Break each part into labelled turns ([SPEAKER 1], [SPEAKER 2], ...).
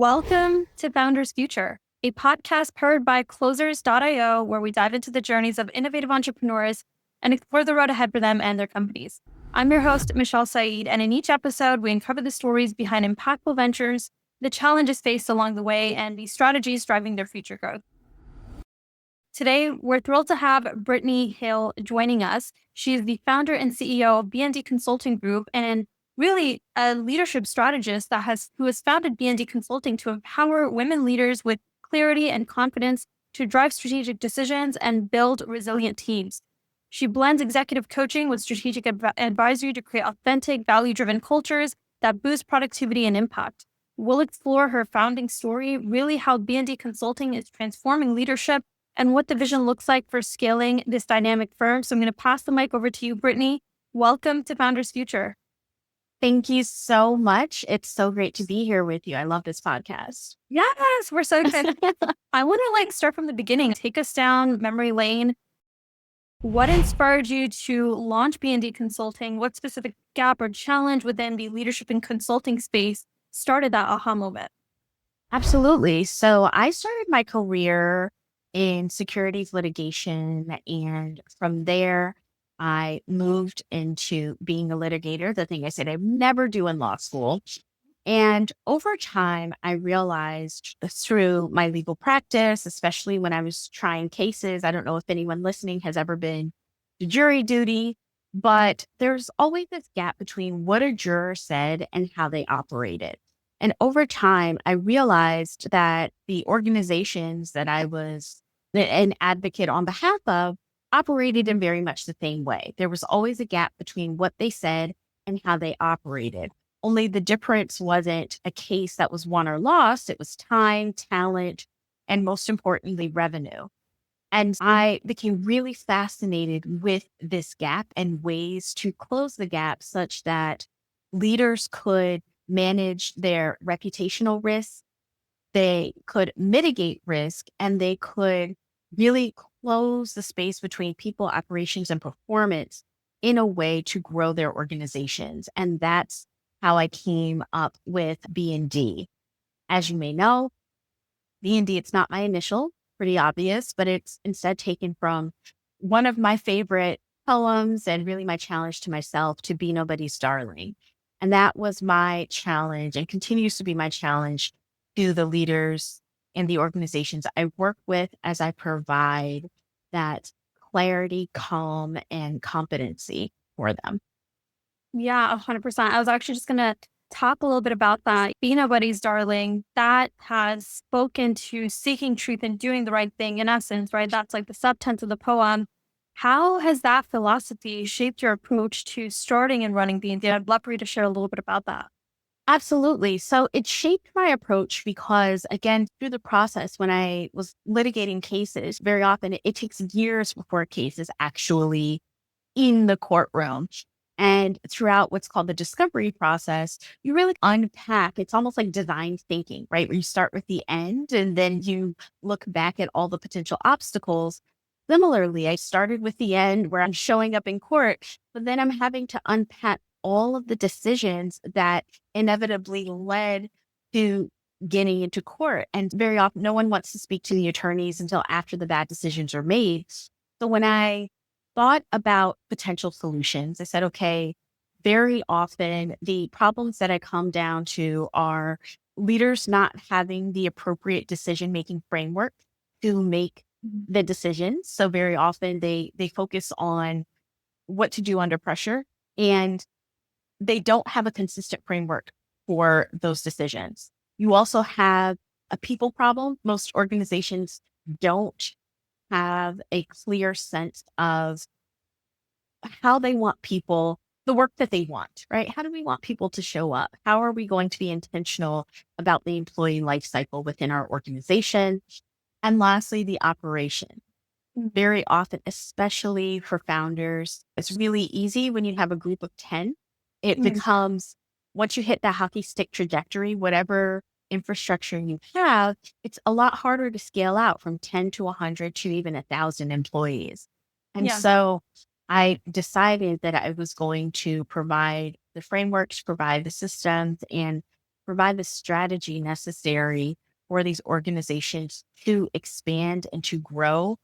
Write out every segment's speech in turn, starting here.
[SPEAKER 1] Welcome to Founders Future, a podcast powered by Closers.io, where we dive into the journeys of innovative entrepreneurs and explore the road ahead for them and their companies. I'm your host, Mishal Saeed, and in each episode, we uncover the stories behind impactful ventures, the challenges faced along the way, and the strategies driving their future growth. Today, we're thrilled to have Brittany Hill joining us. She is the founder and CEO of B&D Consulting Group and really a leadership strategist who has founded B&D Consulting to empower women leaders with clarity and confidence to drive strategic decisions and build resilient teams. She blends executive coaching with strategic advisory to create authentic, value-driven cultures that boost productivity and impact. We'll explore her founding story, really how B&D Consulting is transforming leadership and what the vision looks like for scaling this dynamic firm. So I'm going to pass the mic over to you, Brittany. Welcome to Founders Future.
[SPEAKER 2] Thank you so much. It's so great to be here with you. I love this podcast.
[SPEAKER 1] Yes, we're so excited. I want to start from the beginning. Take us down memory lane. What inspired you to launch B&D Consulting? What specific gap or challenge within the leadership and consulting space started that aha moment?
[SPEAKER 2] Absolutely. So I started my career in securities litigation, and from there, I moved into being a litigator, the thing I said I'd never do in law school. And over time, I realized through my legal practice, especially when I was trying cases, I don't know if anyone listening has ever been to jury duty, but there's always this gap between what a juror said and how they operated. And over time, I realized that the organizations that I was an advocate on behalf of operated in very much the same way. There was always a gap between what they said and how they operated. Only the difference wasn't a case that was won or lost. It was time, talent, and most importantly, revenue. And I became really fascinated with this gap and ways to close the gap such that leaders could manage their reputational risk, they could mitigate risk, and they could really close the space between people, operations, and performance in a way to grow their organizations. And that's how I came up with B&D. As you may know, B&D, it's not my initial, pretty obvious, but it's instead taken from one of my favorite poems and really my challenge to myself to be nobody's darling. And that was my challenge and continues to be my challenge to the leaders and the organizations I work with as I provide that clarity, calm, and competency for them.
[SPEAKER 1] Yeah, 100%. I was actually just going to talk a little bit about that. Be nobody's darling, that has spoken to seeking truth and doing the right thing in essence, right? That's like the subtext of the poem. How has that philosophy shaped your approach to starting and running B&D? I'd love for you to share a little bit about that.
[SPEAKER 2] Absolutely. So it shaped my approach because, again, through the process, when I was litigating cases, very often it takes years before a case is actually in the courtroom. And throughout what's called the discovery process, you really unpack. It's almost like design thinking, right? Where you start with the end and then you look back at all the potential obstacles. Similarly, I started with the end where I'm showing up in court, but then I'm having to unpack all of the decisions that inevitably led to getting into court. And very often, no one wants to speak to the attorneys until after the bad decisions are made. So when I thought about potential solutions, I said, okay, very often the problems that I come down to are leaders not having the appropriate decision-making framework to make the decisions. So very often they focus on what to do under pressure, and they don't have a consistent framework for those decisions. You also have a people problem. Most organizations don't have a clear sense of how they want people, the work that they want, right? How do we want people to show up? How are we going to be intentional about the employee life cycle within our organization? And lastly, the operation. Very often, especially for founders, it's really easy when you have a group of 10. It becomes, once you hit that hockey stick trajectory, whatever infrastructure you have, it's a lot harder to scale out from 10 to 100 to even 1,000 employees. And so I decided that I was going to provide the frameworks, provide the systems, and provide the strategy necessary for these organizations to expand and to grow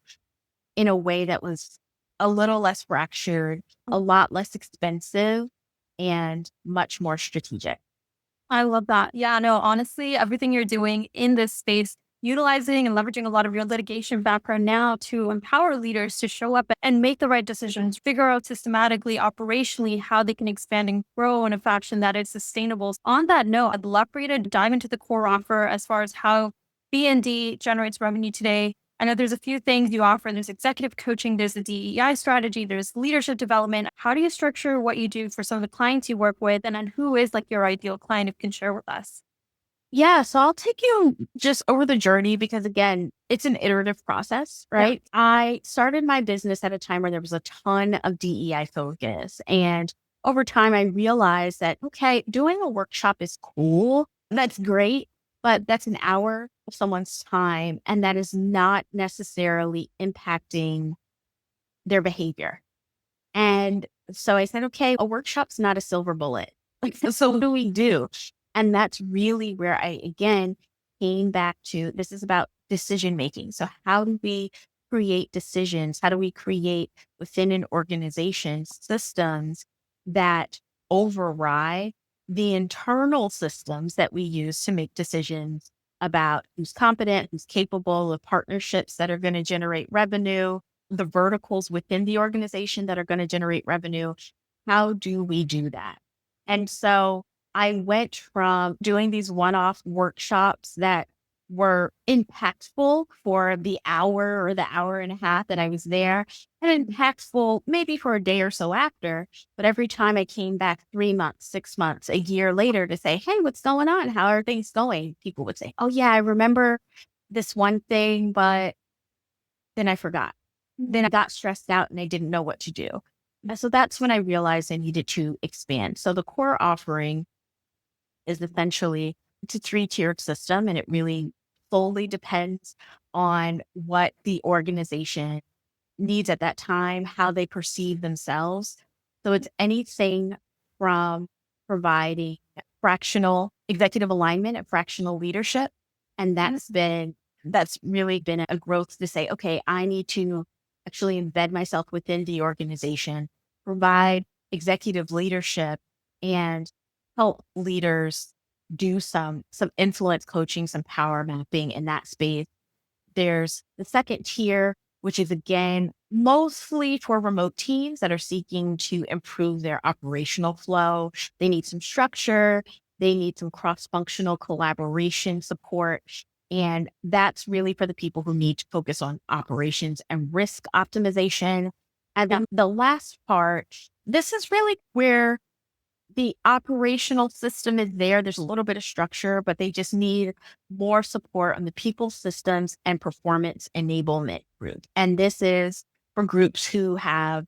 [SPEAKER 2] in a way that was a little less fractured, a lot less expensive, and much more strategic.
[SPEAKER 1] I love that. Yeah, no, honestly, everything you're doing in this space, utilizing and leveraging a lot of your litigation background now to empower leaders to show up and make the right decisions, figure out systematically, operationally, how they can expand and grow in a fashion that is sustainable. On that note, I'd love for you to dive into the core offer as far as how B&D generates revenue today. I know there's a few things you offer. There's executive coaching, there's the DEI strategy, there's leadership development. How do you structure what you do for some of the clients you work with? And then who is like your ideal client if you can share with us?
[SPEAKER 2] Yeah, so I'll take you just over the journey because again, it's an iterative process,
[SPEAKER 1] Yeah.
[SPEAKER 2] right? I started my business at a time where there was a ton of DEI focus. And over time, I realized that, okay, doing a workshop is cool. That's great, but that's an hour of someone's time. And that is not necessarily impacting their behavior. And so I said, okay, a workshop's not a silver bullet. Like, so what do we do? And that's really where I, again, came back to this is about decision making. So, how do we create decisions? How do we create within an organization systems that override the internal systems that we use to make decisions about who's competent, who's capable of partnerships that are going to generate revenue, the verticals within the organization that are going to generate revenue. How do we do that? And so I went from doing these one off workshops that were impactful for the hour or the hour and a half that I was there, and impactful maybe for a day or so after. But every time I came back 3 months, 6 months, a year later to say, hey, what's going on? How are things going? People would say, oh, yeah, I remember this one thing, but then I forgot. Then I got stressed out and I didn't know what to do. And so that's when I realized I needed to expand. So the core offering is essentially it's a three-tiered system, and it really solely depends on what the organization needs at that time, how they perceive themselves. So it's anything from providing fractional executive alignment and fractional leadership. And that's really been a growth to say, okay, I need to actually embed myself within the organization, provide executive leadership and help leaders do some influence coaching, some power mapping in that space. There's the second tier, which is again mostly for remote teams that are seeking to improve their operational flow. They need some structure, they need some cross functional collaboration support. And that's really for the people who need to focus on operations and risk optimization. And then the last part, this is really where the operational system is there. There's a little bit of structure, but they just need more support on the people systems and performance enablement group. And this is for groups who have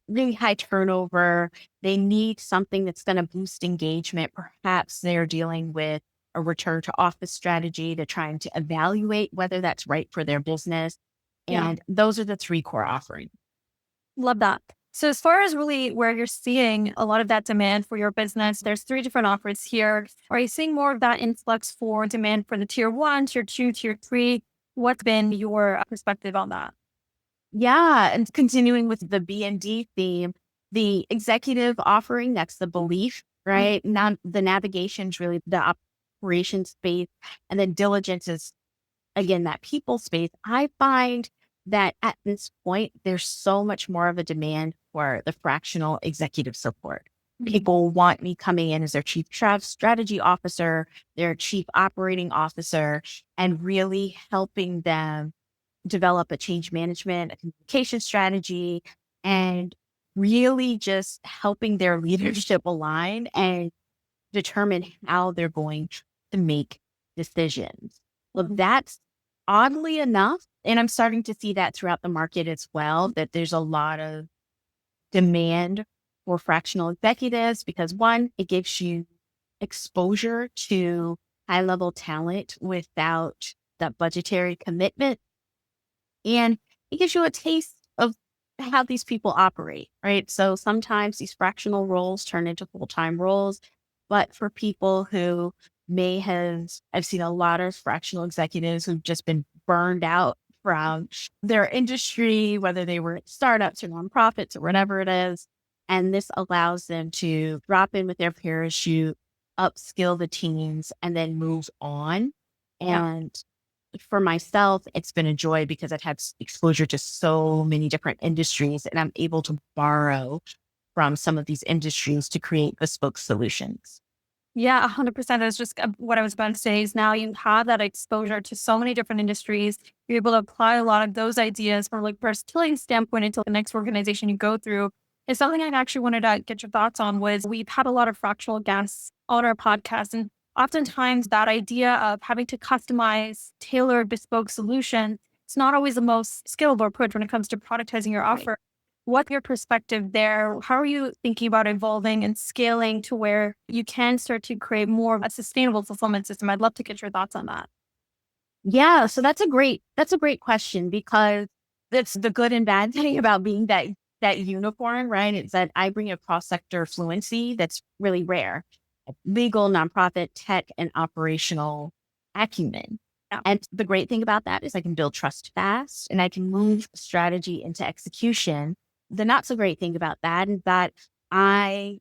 [SPEAKER 2] really high turnover. They need something that's going to boost engagement. Perhaps they're dealing with a return to office strategy. They're trying to evaluate whether that's right for their business.
[SPEAKER 1] Yeah.
[SPEAKER 2] And those are the three core offerings.
[SPEAKER 1] Love that. So as far as really where you're seeing a lot of that demand for your business, there's three different offers here. Are you seeing more of that influx for demand for the tier one, tier two, tier three? What's been your perspective on that?
[SPEAKER 2] Yeah, and continuing with the B&D theme, the executive offering, that's the belief, right? Now the navigation is really the operations space, and then diligence is again that people space. I find that at this point, there's so much more of a demand for the fractional executive support. People want me coming in as their chief strategy officer, their chief operating officer, and really helping them develop a change management, a communication strategy, and really just helping their leadership align and determine how they're going to make decisions. Well, that's oddly enough, and I'm starting to see that throughout the market as well, that there's a lot of demand for fractional executives because one, it gives you exposure to high level talent without that budgetary commitment. And it gives you a taste of how these people operate, right? So sometimes these fractional roles turn into full time roles. But for people who I've seen a lot of fractional executives who've just been burned out from their industry, whether they were startups or nonprofits or whatever it is. And this allows them to drop in with their parachute, upskill the teams, and then move on.
[SPEAKER 1] Yeah.
[SPEAKER 2] And for myself, it's been a joy because I've had exposure to so many different industries and I'm able to borrow from some of these industries to create bespoke solutions.
[SPEAKER 1] Yeah, 100%. That's just what I was about to say is now you have that exposure to so many different industries. You're able to apply a lot of those ideas from like versatility standpoint into the next organization you go through. Is something I actually wanted to get your thoughts on was we've had a lot of fractional guests on our podcast. And oftentimes that idea of having to customize, tailor, bespoke solution, it's not always the most scalable approach when it comes to productizing your
[SPEAKER 2] Right.
[SPEAKER 1] offer. What's your perspective there? How are you thinking about evolving and scaling to where you can start to create more of a sustainable fulfillment system? I'd love to get your thoughts on that.
[SPEAKER 2] Yeah, so that's a great question because that's the good and bad thing about being that unicorn, right? It's that I bring a cross-sector fluency that's really rare. Legal, nonprofit, tech, and operational acumen.
[SPEAKER 1] Yeah.
[SPEAKER 2] And the great thing about that is I can build trust fast and I can move strategy into execution. The not so great thing about that is that I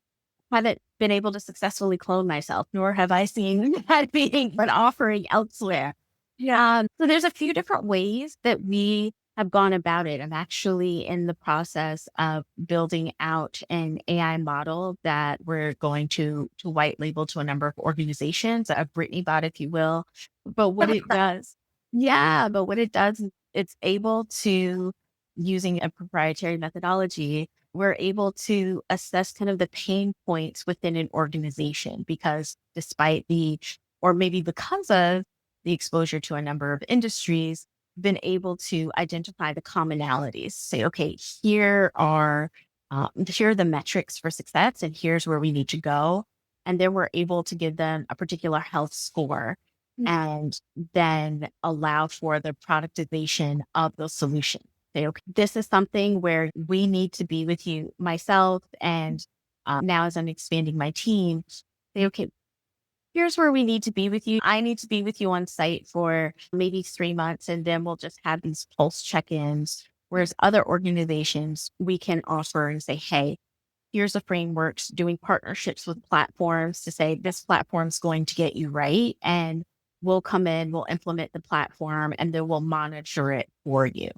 [SPEAKER 2] haven't been able to successfully clone myself, nor have I seen that being an offering elsewhere.
[SPEAKER 1] Yeah.
[SPEAKER 2] So there's a few different ways that we have gone about it. I'm actually in the process of building out an AI model that we're going to white label to a number of organizations, a Brittany bot, if you will. But what it does, yeah, but what it does, is it's able to, using a proprietary methodology, we're able to assess kind of the pain points within an organization because despite or maybe because of the exposure to a number of industries, been able to identify the commonalities. Say, okay, here are the metrics for success, and here's where we need to go. And then we're able to give them a particular health score, and then allow for the productization of those solutions. Say, okay, this is something where we need to be with you, myself, and now as I'm expanding my team, say, okay, here's where we need to be with you. I need to be with you on site for maybe 3 months, and then we'll just have these pulse check ins. Whereas other organizations, we can offer and say, hey, here's the frameworks, doing partnerships with platforms to say, this platform's going to get you right. And we'll come in, we'll implement the platform, and then we'll monitor it for you.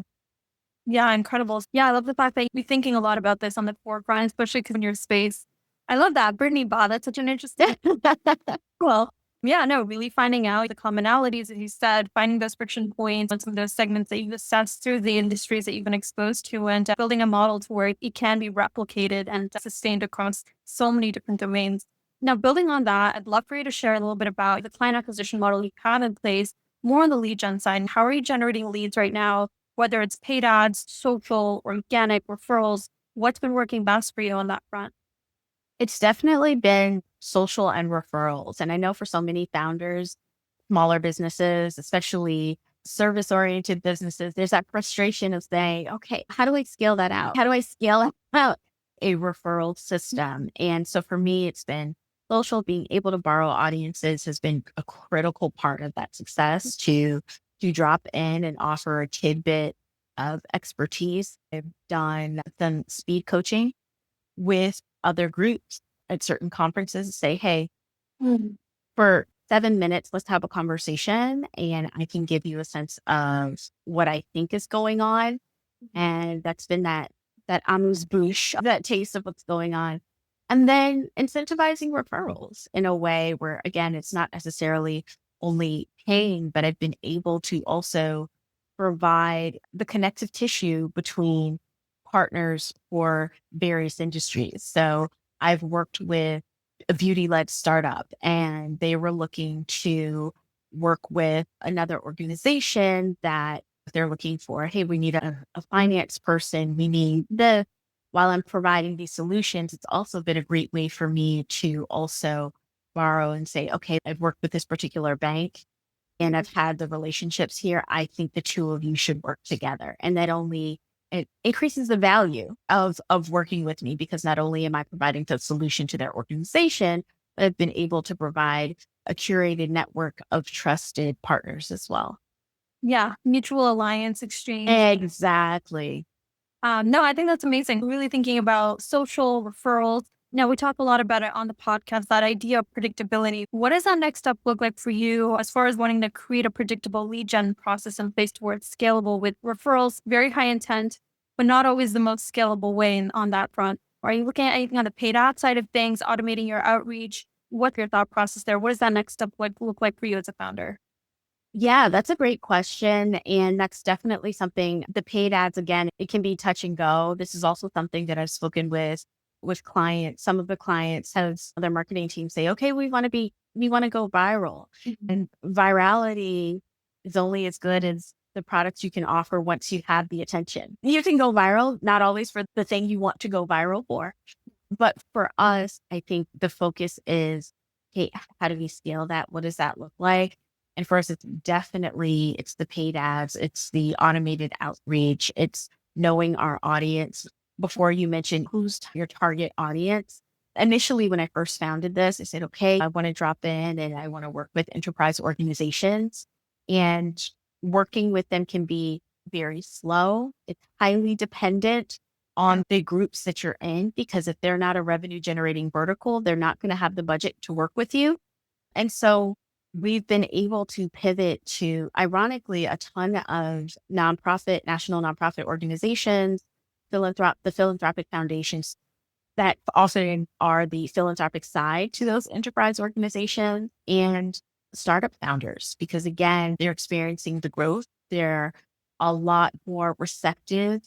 [SPEAKER 1] Yeah, incredible. Yeah, I love the fact that you're thinking a lot about this on the forefront, especially because in your space. I love that. Brittany Bob, that's such an interesting. Well, yeah, no, really finding out the commonalities, as you said, finding those friction points on some of those segments that you've assessed through the industries that you've been exposed to, and building a model to where it can be replicated and sustained across so many different domains. Now, building on that, I'd love for you to share a little bit about the client acquisition model you have in place, more on the lead gen side. How are you generating leads right now, whether it's paid ads, social, organic, referrals? What's been working best for you on that front?
[SPEAKER 2] It's definitely been social and referrals. And I know for so many founders, smaller businesses, especially service oriented businesses, there's that frustration of saying, okay, how do I scale that out? How do I scale out a referral system? And so for me, it's been social. Being able to borrow audiences has been a critical part of that success to drop in and offer a tidbit of expertise. I've done some speed coaching with other groups at certain conferences, say, hey, for 7 minutes, let's have a conversation and I can give you a sense of what I think is going on. And that's been that amuse bouche, that taste of what's going on. And then incentivizing referrals in a way where, again, it's not necessarily only paying, but I've been able to also provide the connective tissue between partners for various industries. So I've worked with a beauty led startup and they were looking to work with another organization that they're looking for, hey, we need a finance person. We need the, while I'm providing these solutions, it's also been a great way for me to also borrow and say, okay, I've worked with this particular bank and I've had the relationships here. I think the two of you should work together. And that only it increases the value of working with me because not only am I providing the solution to their organization, I've been able to provide a curated network of trusted partners as well.
[SPEAKER 1] Yeah, mutual alliance exchange.
[SPEAKER 2] Exactly.
[SPEAKER 1] No, I think that's amazing. Really thinking about social referrals. Now, we talk a lot about it on the podcast, that idea of predictability. What does that next step look like for you as far as wanting to create a predictable lead gen process in place towards scalable with referrals, very high intent, but not always the most scalable way on that front? Are you looking at anything on the paid ad side of things, automating your outreach? What's your thought process there? What does that next step look like for you as a founder?
[SPEAKER 2] Yeah, that's a great question. And that's definitely something the paid ads, again, it can be touch and go. This is also something that I've spoken with clients. Some of the clients have their marketing team say, okay, we want to go viral. And virality is only as good as the products you can offer once you have the attention. You can go viral, not always for the thing you want to go viral for. But for us, I think the focus is, hey, how do we scale that? What does that look like? And for us, it's the paid ads, it's the automated outreach, it's knowing our audience. Before you mentioned who's your target audience. Initially, when I first founded this, I said, okay, I want to drop in and I want to work with enterprise organizations. And working with them can be very slow. It's highly dependent on the groups that you're in, because if they're not a revenue generating vertical, they're not going to have the budget to work with you. And so we've been able to pivot to, ironically, a ton of national nonprofit organizations, the philanthropic foundations that often are the philanthropic side to those enterprise organizations, and startup founders, because again, they're experiencing the growth. They're a lot more receptive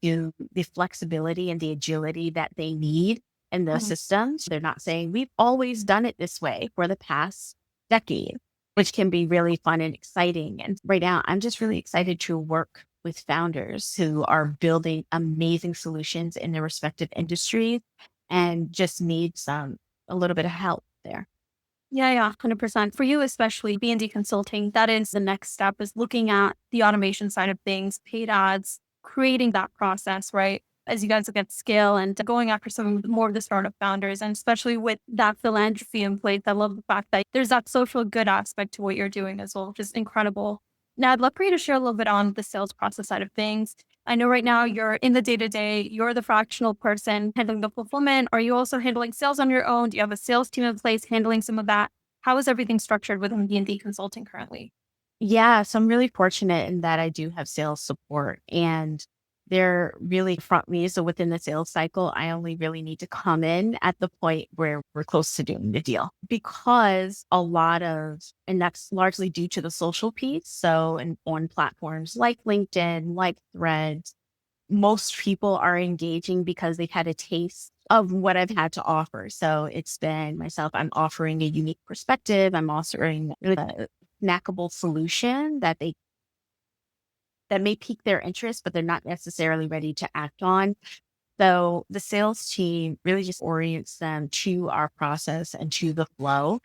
[SPEAKER 2] to the flexibility and the agility that they need in the
[SPEAKER 1] Mhm.
[SPEAKER 2] systems. They're not saying we've always done it this way for the past decade, which can be really fun and exciting. And right now, I'm just really excited to work with founders who are building amazing solutions in their respective industries and just need a little bit of help there.
[SPEAKER 1] Yeah, 100%. For you, especially B&D Consulting, that is the next step, is looking at the automation side of things, paid ads, creating that process, right? As you guys look at scale and going after some more of the startup founders, and especially with that philanthropy in place. I love the fact that there's that social good aspect to what you're doing as well, which is incredible. Now, I'd love for you to share a little bit on the sales process side of things. I know right now you're in the day to day, you're the fractional person handling the fulfillment. Are you also handling sales on your own? Do you have a sales team in place handling some of that? How is everything structured within B&D Consulting currently?
[SPEAKER 2] Yeah, so I'm really fortunate in that I do have sales support, and they're really front me. So within the sales cycle, I only really need to come in at the point where we're close to doing the deal, because and that's largely due to the social piece. So, and on platforms like LinkedIn, like Threads, most people are engaging because they've had a taste of what I've had to offer. So it's been myself, I'm offering a unique perspective. I'm offering a snackable solution that may pique their interest, but they're not necessarily ready to act on. So the sales team really just orients them to our process and to the flow.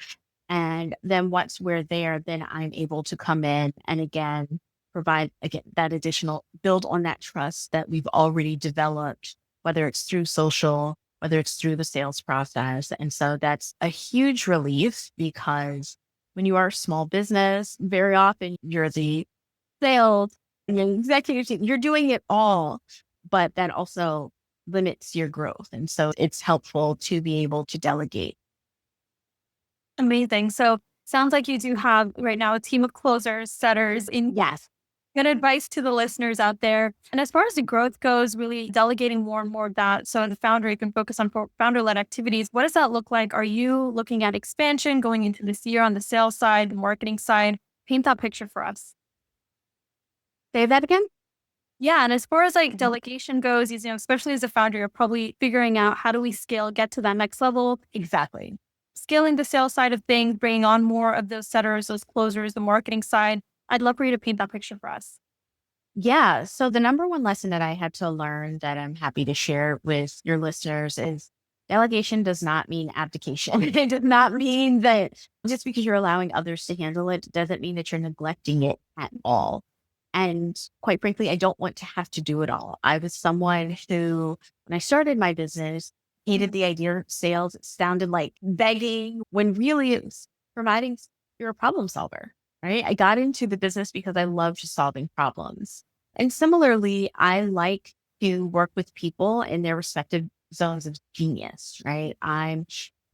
[SPEAKER 2] And then once we're there, then I'm able to come in and again provide again that additional build on that trust that we've already developed, whether it's through social, whether it's through the sales process. And so that's a huge relief, because when you are a small business, very often you're the sales and the executive team, you're doing it all, but that also limits your growth. And so it's helpful to be able to delegate.
[SPEAKER 1] Amazing. So sounds like you do have right now a team of closers, setters in
[SPEAKER 2] Yes.
[SPEAKER 1] good advice to the listeners out there. And as far as the growth goes, really delegating more and more of that. So the founder, you can focus on founder led activities. What does that look like? Are you looking at expansion going into this year on the sales side, the marketing side? Paint that picture for us.
[SPEAKER 2] Say that again.
[SPEAKER 1] Yeah, and as far as like delegation goes, especially as a founder, you're probably figuring out how do we scale, get to that next level,
[SPEAKER 2] Exactly.
[SPEAKER 1] scaling the sales side of things, bringing on more of those setters, those closers, the marketing side. I'd love for you to paint that picture for us.
[SPEAKER 2] Yeah. So the number one lesson that I had to learn that I'm happy to share with your listeners is delegation does not mean abdication. It does not mean that just because you're allowing others to handle it doesn't mean that you're neglecting it at all. And quite frankly, I don't want to have to do it all. I was someone who, when I started my business, hated the idea of sales. It sounded like begging when really it was providing, you're a problem solver, right? I got into the business because I loved solving problems. And similarly, I like to work with people in their respective zones of genius, right?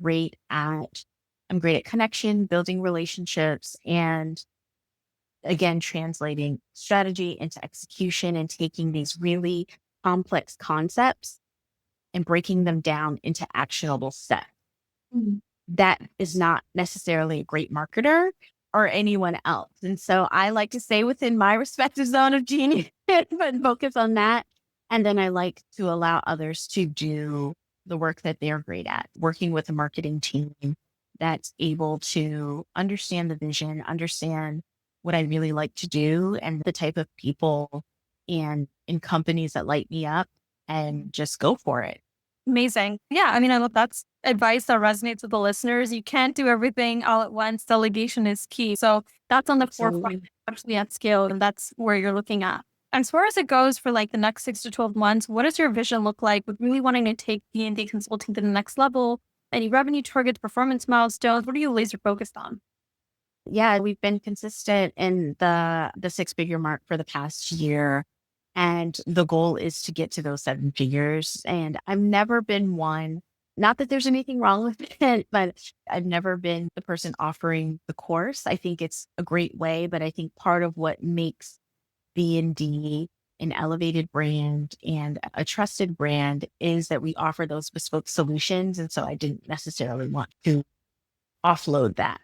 [SPEAKER 2] Great at, I'm great at connection, building relationships, and again, translating strategy into execution and taking these really complex concepts and breaking them down into actionable steps.
[SPEAKER 1] Mhm.
[SPEAKER 2] That is not necessarily a great marketer or anyone else. And so I like to stay within my respective zone of genius, but focus on that. And then I like to allow others to do the work that they're great at, working with a marketing team that's able to understand the vision, understand what I really like to do and the type of people and in companies that light me up and just go for it.
[SPEAKER 1] Amazing. Yeah, I mean, I love that's advice that resonates with the listeners. You can't do everything all at once. Delegation is key. So that's on the forefront,
[SPEAKER 2] Absolutely.
[SPEAKER 1] especially at scale, and that's where you're looking at. As far as it goes for like the next 6 to 12 months, what does your vision look like with really wanting to take B&D Consulting to the next level? Any revenue targets, performance milestones? What are you laser focused on?
[SPEAKER 2] Yeah, we've been consistent in the six-figure mark for the past year. And the goal is to get to those seven figures. And I've never been one, not that there's anything wrong with it, but I've never been the person offering the course. I think it's a great way, but I think part of what makes B&D an elevated brand and a trusted brand is that we offer those bespoke solutions. And so I didn't necessarily want to offload that.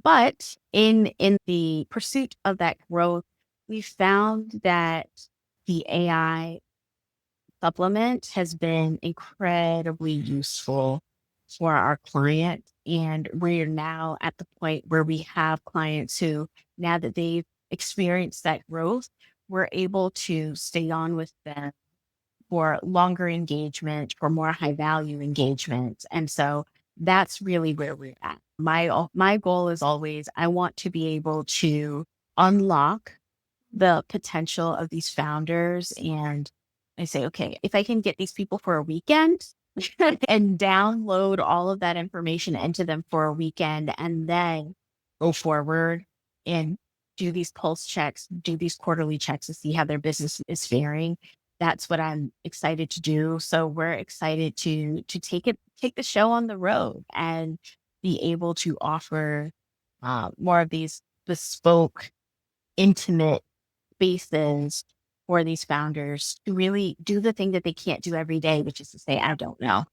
[SPEAKER 2] But in the pursuit of that growth, we found that the AI supplement has been incredibly useful for our client. And we're now at the point where we have clients who, now that they've experienced that growth, we're able to stay on with them for longer engagement, for more high value engagement. And so that's really where we're at. My goal is always I want to be able to unlock the potential of these founders. And I say, okay, if I can get these people for a weekend and download all of that information into them for a weekend and then go forward and do these pulse checks, do these quarterly checks to see how their business is faring. That's what I'm excited to do. So we're excited to take the show on the road and be able to offer more of these bespoke, intimate spaces for these founders to really do the thing that they can't do every day, which is to say, I don't know.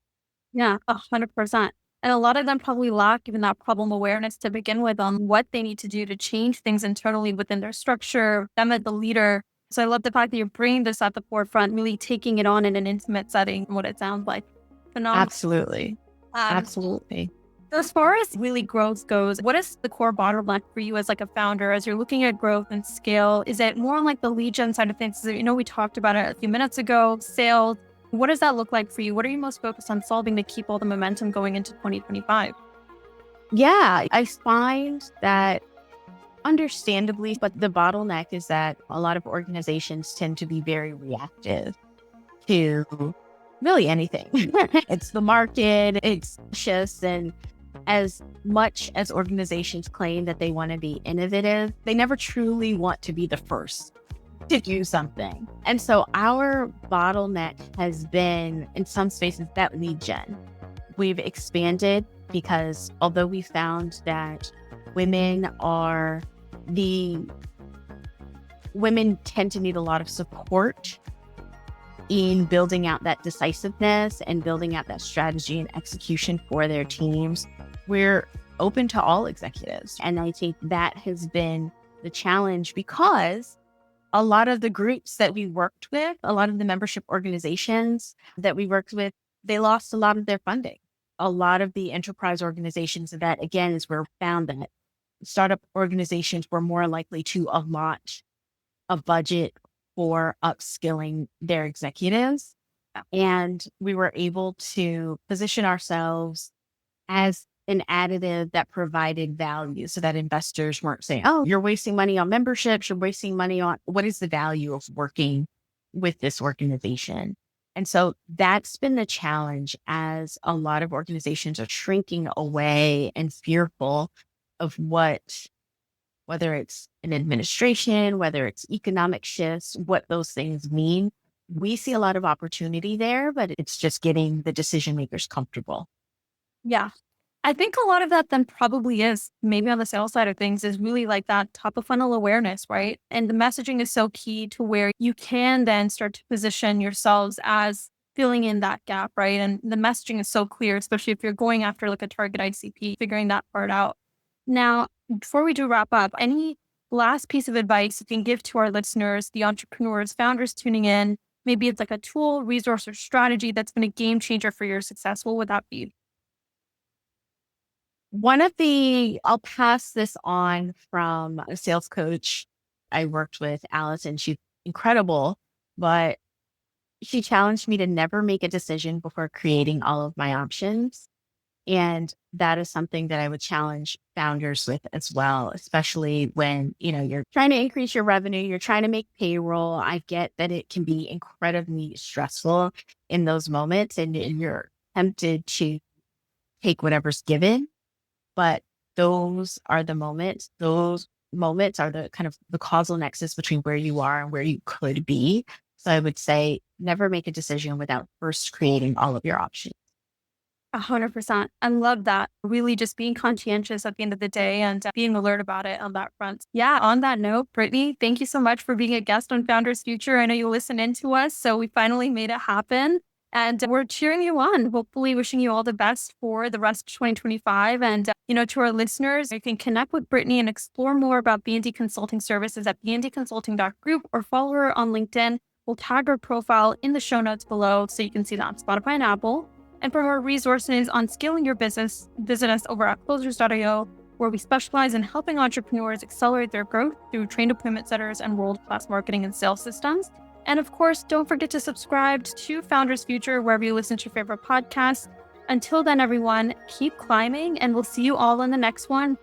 [SPEAKER 1] Yeah, 100%. And a lot of them probably lack even that problem awareness to begin with on what they need to do to change things internally within their structure, them as the leader. So I love the fact that you're bringing this at the forefront, really taking it on in an intimate setting, what it sounds like. Phenomenal.
[SPEAKER 2] Absolutely.
[SPEAKER 1] Um,
[SPEAKER 2] Absolutely.
[SPEAKER 1] as far as really growth goes, what is the core bottleneck for you as like a founder as you're looking at growth and scale? Is it more on like the lead gen side of things? We talked about it a few minutes ago, sales. What does that look like for you? What are you most focused on solving to keep all the momentum going into 2025?
[SPEAKER 2] Yeah, I find that understandably, but the bottleneck is that a lot of organizations tend to be very reactive to really anything. It's the market, it's just, and as much as organizations claim that they want to be innovative, they never truly want to be the first to do something. And so our bottleneck has been in some spaces that lead gen. We've expanded because although we found that women are the women tend to need a lot of support in building out that decisiveness and building out that strategy and execution for their teams. We're open to all executives. And I think that has been the challenge because a lot of the groups that we worked with, a lot of the membership organizations that we worked with, they lost a lot of their funding. A lot of the enterprise organizations that, again, is where we found that startup organizations were more likely to allot a budget for upskilling their executives. And we were able to position ourselves as an additive that provided value so that investors weren't saying, oh, you're wasting money on memberships, you're wasting money on what is the value of working with this organization. And so that's been the challenge as a lot of organizations are shrinking away and fearful of whether it's an administration, whether it's economic shifts, what those things mean. We see a lot of opportunity there, but it's just getting the decision makers comfortable.
[SPEAKER 1] Yeah. I think a lot of that then probably is maybe on the sales side of things is really like that top of funnel awareness, right? And the messaging is so key to where you can then start to position yourselves as filling in that gap, right? And the messaging is so clear, especially if you're going after like a target ICP, figuring that part out. Now, before we do wrap up, any last piece of advice you can give to our listeners, the entrepreneurs, founders tuning in? Maybe it's like a tool, resource, or strategy that's been a game changer for your success. What would that be?
[SPEAKER 2] I'll pass this on from a sales coach I worked with, Allison. She's incredible, but she challenged me to never make a decision before creating all of my options. And that is something that I would challenge founders with as well, especially when, you're trying to increase your revenue, you're trying to make payroll. I get that it can be incredibly stressful in those moments and you're tempted to take whatever's given. But those moments are the kind of the causal nexus between where you are and where you could be. So I would say never make a decision without first creating all of your options.
[SPEAKER 1] 100%. I love that. Really just being conscientious at the end of the day and being alert about it on that front. Yeah. On that note, Brittany, thank you so much for being a guest on Founders Future. I know you listened in to us, so we finally made it happen. And we're cheering you on, hopefully wishing you all the best for the rest of 2025. And, to our listeners, you can connect with Brittany and explore more about B&D Consulting services at bndconsulting.group or follow her on LinkedIn. We'll tag her profile in the show notes below so you can see that on Spotify and Apple. And for more resources on scaling your business, visit us over at closers.io, where we specialize in helping entrepreneurs accelerate their growth through trained appointment setters and world-class marketing and sales systems. And of course, don't forget to subscribe to Founders Future wherever you listen to your favorite podcasts. Until then, everyone, keep climbing, and we'll see you all in the next one.